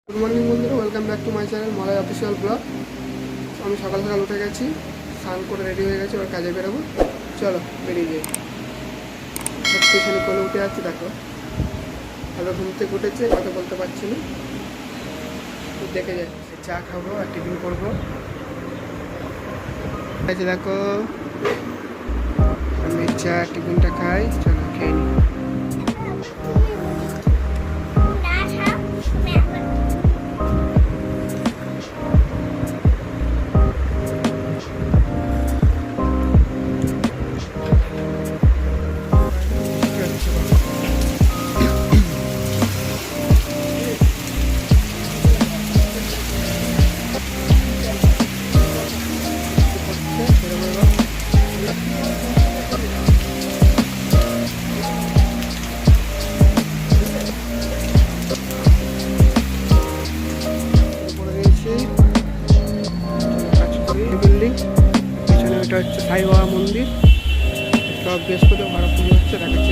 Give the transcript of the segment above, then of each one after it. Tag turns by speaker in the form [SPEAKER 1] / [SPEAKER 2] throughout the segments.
[SPEAKER 1] Good morning বন্ধুরা, welcome back to my channel Malay official blog. আমি সকাল সকাল উঠে গেছি, স্নান করে রেডি হয়ে গেছি, এবার কাজে বেরোবো। চলো বেরিয়ে যাই। স্টেশনে কোলে উঠে যাচ্ছি, দেখো ভালো ঘুম থেকে উঠেছে, কথা বলতে পারছি না। দেখে যাই, চা খাবো আর টিফিন করবো। দেখো আমি চা টিফিনটা খাই, চলো খেয়ে নিই। এটা হচ্ছে সাই বাবা মন্দির। সব বৃহস্পতি ভাড়া পুজো হচ্ছে, দেখাচ্ছি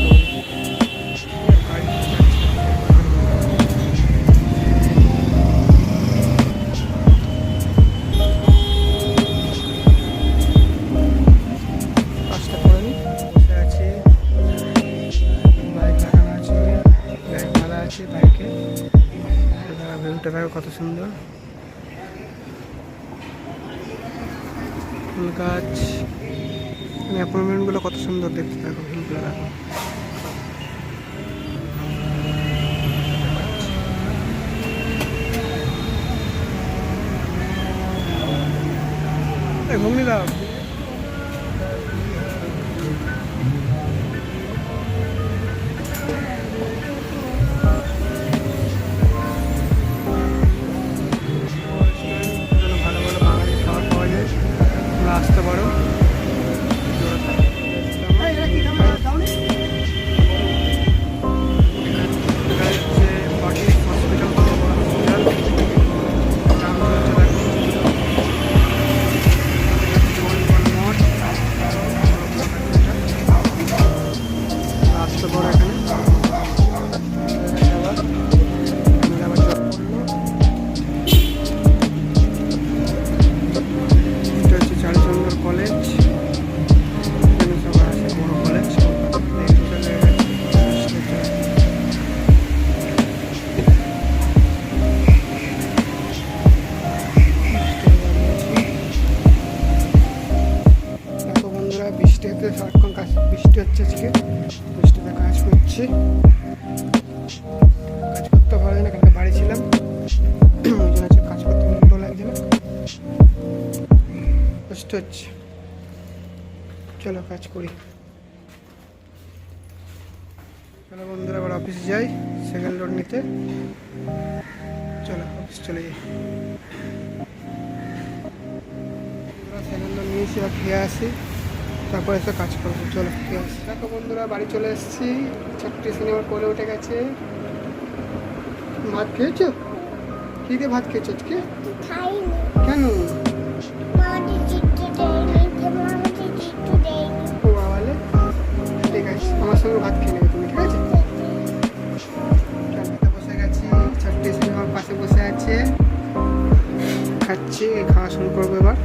[SPEAKER 1] কাজটা করে নি। বসে আছে, বাইক লাগানো আছে, ব্যাগ মালা আছে বাইকে। ভিউটা দেখো কত সুন্দর, ফুল গাছ, অ্যাপার্টমেন্টগুলো কত সুন্দর দেখতে, থাকো ভিউগুলো দেখো। ঘুমনি দাও। ভালো ভালো বাঙালি খাবার পাওয়া যায়, তোমরা আসতে পারো। বৃষ্টিতে সারাক্ষণ কাজ, বৃষ্টি হচ্ছে আজকে, বৃষ্টিতে কাজ করছি। কাজ করতে ভালো না, কালকে বাড়ি ছিলাম, ওই জন্য আজকে কাজ করতে ভালো লাগছে না, কষ্ট হচ্ছে। চলো কাজ করি। চলো বন্ধুরা, আবার অফিসে যাই সেকেন্ড লোড নিতে। চলো অফিস চলে যাই। সেকেন্ড লোড নিয়েছি, আর খেয়ে আসি, তারপরে এসে কাজ করবো। চলো খেয়ে আসি। দেখো বন্ধুরা, বাড়ি চলে এসেছি, চারটে সিনেমার কোলে উঠে গেছে। ভাত খেয়েছো? কী দিয়ে ভাত খেয়েছো আজকে? কেন? ও বাবালে, ঠিক আছে, আমার সঙ্গে ভাত খেয়ে নেবে তুমি, ঠিক আছে? বসে গেছি, চারটে সিনেমার পাশে বসে আছে, খাচ্ছি, খাওয়া শুরু করবো এবার।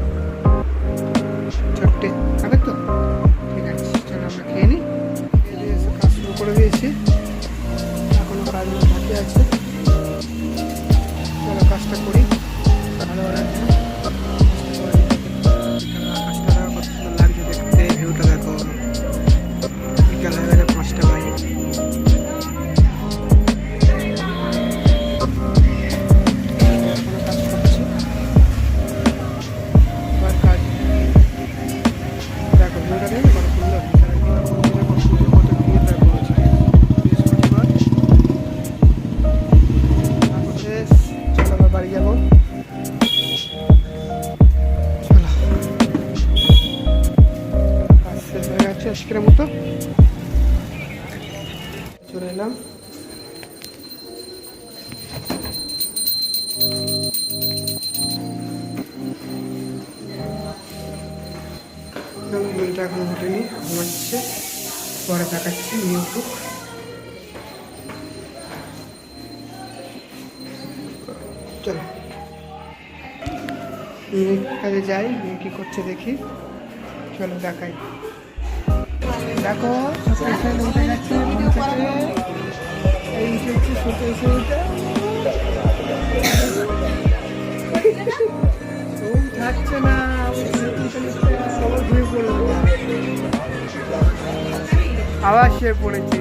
[SPEAKER 1] চারটে খাবে তো? ঠিক আছে, চলো আমরা খেয়ে নিই। কাজ শুরু করে দিয়েছি, এখনো কাজ বাকি আছে। চলো কাজটা করি, ভালো লাগছে। আকাশটা দেখো কত সুন্দর লাগছে দেখতে, ভিউটা দেখো। বিকাল হয়ে গেছে, 5টা বাজে। বাড়ি যাবো, চলো কাজ শেষ হয়ে গেছে আজকের মতো, চলে এলাম। বিলটা এখন ঘটেনি, ঘুমাচ্ছে, পরে দেখাচ্ছি নিয়ে উঠুক। চলো মেয়ের কাছে যাই, মেয়ে কী করছে দেখি। চলো দেখাই। দেখো স্টেশন উঠে যাচ্ছে মনে থেকে, এই উঠেছে শুতে এসে উঠে থাকছে না, সবাই ঘুরে পড়লো, আবার শুয়ে পড়েছে।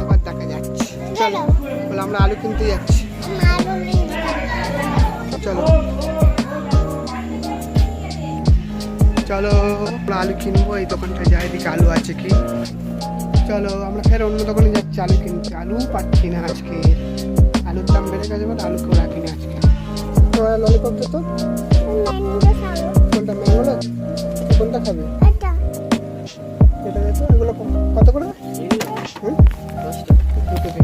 [SPEAKER 1] এবার দেখা যাচ্ছে। চলো বলে আমরা আলু কিনতে যাচ্ছি। চলো চলো আমরা আলু কিনবো, এই দোকানটায় যাই এদিকে আলু আছে কি। চলো আমরা ফের অন্য দোকানে যাচ্ছি আলু কিনতে। আলু পাচ্ছি না আজকে, আলুর দাম বেড়ে গেছে বলে আলু কেউ রাখিনি আজকে। তোমার ললিপপ তো কোনটা ম্যাঙ্গো, কোনটা খাবে? এটা দেখো, এগুলো কত করে? দুটো দে।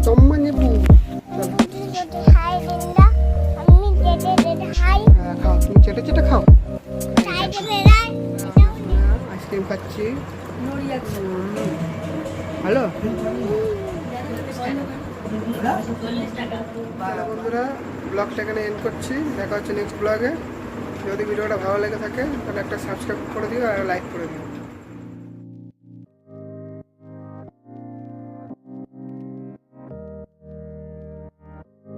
[SPEAKER 1] চম্মা নেবু। খাও, তুমি চেটে চেটে খাও। আইসক্রিম খাচ্ছি, ভালো। বন্ধুরা ব্লগটা এখানে এন্ড করছি, দেখা হচ্ছে নেক্সট ব্লগে। যদি ভিডিওটা ভালো লেগে থাকে তাহলে একটা সাবস্ক্রাইব করে দিও আর লাইক করে দিও।